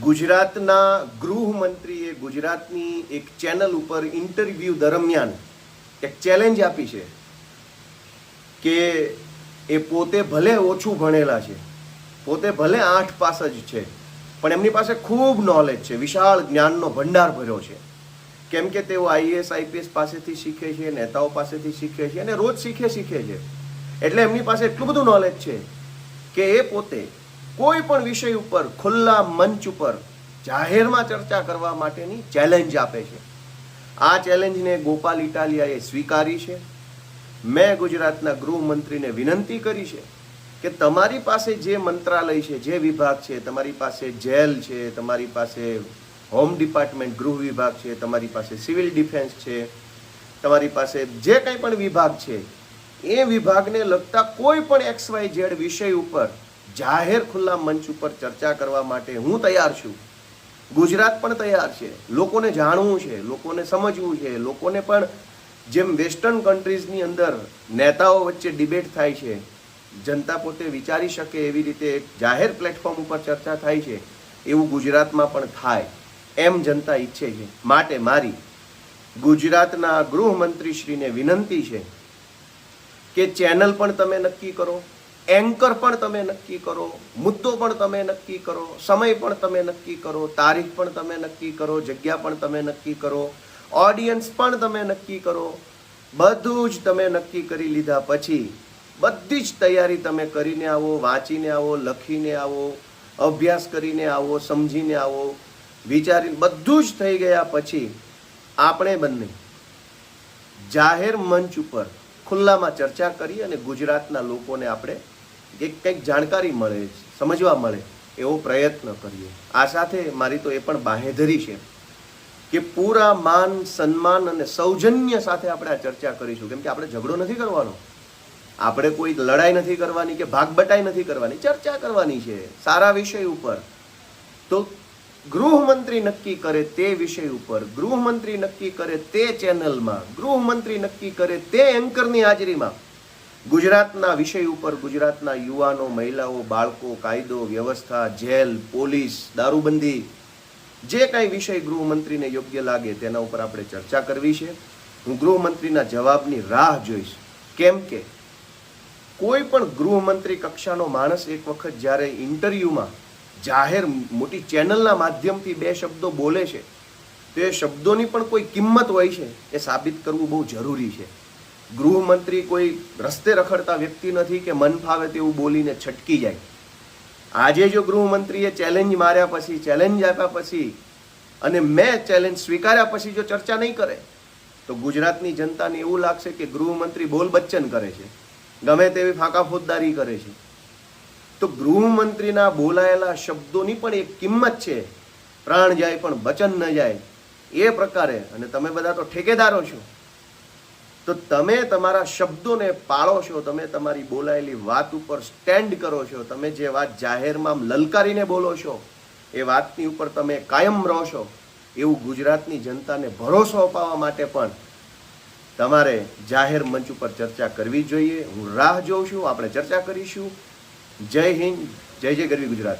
ગુજરાતના ગૃહમંત્રીએ ગુજરાતની એક ચેનલ ઉપર ઇન્ટરવ્યૂ દરમિયાન એક ચેલેન્જ આપી છે કે એ પોતે ભલે ઓછું ભણેલા છે, પોતે ભલે 8 પાસ જ છે, પણ એમની પાસે ખૂબ નોલેજ છે, વિશાળ જ્ઞાનનો ભંડાર ભર્યો છે. કેમ કે તેઓ આઈએએસ આઈપીએસ પાસેથી શીખે છે, નેતાઓ પાસેથી શીખે છે અને રોજ શીખે છે. એટલે એમની પાસે એટલું બધું નોલેજ છે કે એ પોતે કોઈ પણ વિષય ઉપર ખુલ્લા મંચ ઉપર જાહેરમાં ચર્ચા કરવા માટેની ચેલેન્જ આપે છે. આ ચેલેન્જને ગોપાલ ઇટાલિયાએ સ્વીકારી છે. મેં ગુજરાતના ગૃહમંત્રીને વિનંતી કરી છે કે તમારી પાસે જે મંત્રાલય છે, જે વિભાગ છે, તમારી પાસે જેલ છે, તમારી પાસે હોમ ડિપાર્ટમેન્ટ ગૃહ વિભાગ છે, તમારી પાસે સિવિલ ડિફેન્સ છે, તમારી પાસે જે કંઈ પણ વિભાગ છે, એ વિભાગને લગતા કોઈ પણ XYZ વિષય ઉપર જાહેર ખુલ્લા મંચ ઉપર ચર્ચા કરવા માટે હું તૈયાર છું. ગુજરાત પણ તૈયાર છે. લોકોને જાણવું છે, લોકોને સમજવું છે, લોકોને પણ જેમ વેસ્ટર્ન કન્ટ્રીઝની અંદર નેતાઓ વચ્ચે ડિબેટ થાય છે, જનતા પોતે વિચારી શકે એવી રીતે જાહેર પ્લેટફોર્મ ઉપર ચર્ચા થાય છે, એવું ગુજરાતમાં પણ થાય એમ જનતા ઈચ્છે છે. માટે મારી ગુજરાતના ગૃહમંત્રીશ્રીને વિનંતી છે કે ચેનલ પણ તમે નક્કી કરો, એન્કર પણ તમે નક્કી કરો, મુદ્દો પણ તમે નક્કી કરો, સમય પણ તમે નક્કી કરો, તારીખ પણ તમે નક્કી કરો, જગ્યા પણ તમે નક્કી કરો, ઓડિયન્સ પણ તમે નક્કી કરો. બધું જ તમે નક્કી કરી લીધા પછી બધી જ તૈયારી તમે કરીને આવો, વાંચીને આવો, લખીને આવો, અભ્યાસ કરીને આવો, સમજીને આવો, વિચારીને બધું જ થઈ ગયા પછી આપણે બંને જાહેર મંચ ઉપર ખુલ્લામાં ચર્ચા કરી અને ગુજરાતના લોકોને આપણે કંઈક જાણકારી મળે, સમજવા મળે એવો પ્રયત્ન કરીએ. આ સાથે મારી તો એ પણ બાંહેધરી છે કે પૂરા માન, સન્માન અને સૌજન્ય સાથે આપણે આ ચર્ચા કરીશું. કેમ કે આપણે ઝઘડો નથી કરવાનો, આપણે કોઈ લડાઈ નથી કરવાની કે ભાગબટાઈ નથી કરવાની, ચર્ચા કરવાની છે સારા વિષય ઉપર. તો ગૃહમંત્રી નક્કી કરે તે વિષય ઉપર, ગૃહમંત્રી નક્કી કરે તે ચેનલમાં, ગૃહમંત્રી નક્કી કરે તે એન્કરની હાજરીમાં ગુજરાતના વિષય ઉપર ગુજરાતના યુવાનો, મહિલાઓ, બાળકો, કાયદો, વ્યવસ્થા, જેલ, પોલીસ, દારૂબંધી, જે કાંઈ વિષય ગૃહમંત્રીને યોગ્ય લાગે તેના ઉપર આપણે ચર્ચા કરવી છે. હું ગૃહમંત્રીના જવાબની રાહ જોઈશ. કેમ કે કોઈ પણ ગૃહમંત્રી કક્ષાનો માણસ એક વખત જ્યારે ઇન્ટરવ્યૂમાં જાહેર મોટી ચેનલના માધ્યમથી 2 શબ્દો બોલે છે તો એ શબ્દોની પણ કોઈ કિંમત હોય છે, એ સાબિત કરવું બહુ જરૂરી છે. ગૃહમંત્રી કોઈ રસ્તે રખડતા વ્યક્તિ નથી કે મન ફાવે તેવું બોલીને છટકી જાય. આજે જો ગૃહમંત્રીએ ચેલેન્જ માર્યા પછી, ચેલેન્જ આપ્યા પછી અને મેં ચેલેન્જ સ્વીકાર્યા પછી જો ચર્ચા નહીં કરે તો ગુજરાતની જનતાને એવું લાગશે કે ગૃહમંત્રી બોલ બચ્ચન કરે છે, ગમે તેવી ફાંકા ફોજદારી કરે છે. તો ગૃહમંત્રીના બોલાયેલા શબ્દોની પણ એક કિંમત છે. પ્રાણ જાય પણ વચન ન જાય એ પ્રકારે. અને તમે બધા તો ઠેકેદારો છો, તો તમે તમારા શબ્દોને પાળો છો, તમે તમારી બોલાયેલી વાત ઉપર સ્ટેન્ડ કરો છો, તમે જે વાત જાહેરમાં લલકારીને બોલો છો એ વાતની ઉપર તમે કાયમ રહો છો, એવું ગુજરાતની જનતાને ભરોસો અપાવવા માટે પણ તમારે જાહેર મંચ ઉપર ચર્ચા કરવી જોઈએ. હું રાહ જોઉં છું, આપણે ચર્ચા કરીશું. જય હિન્દ, જય જય ગરવી ગુજરાત.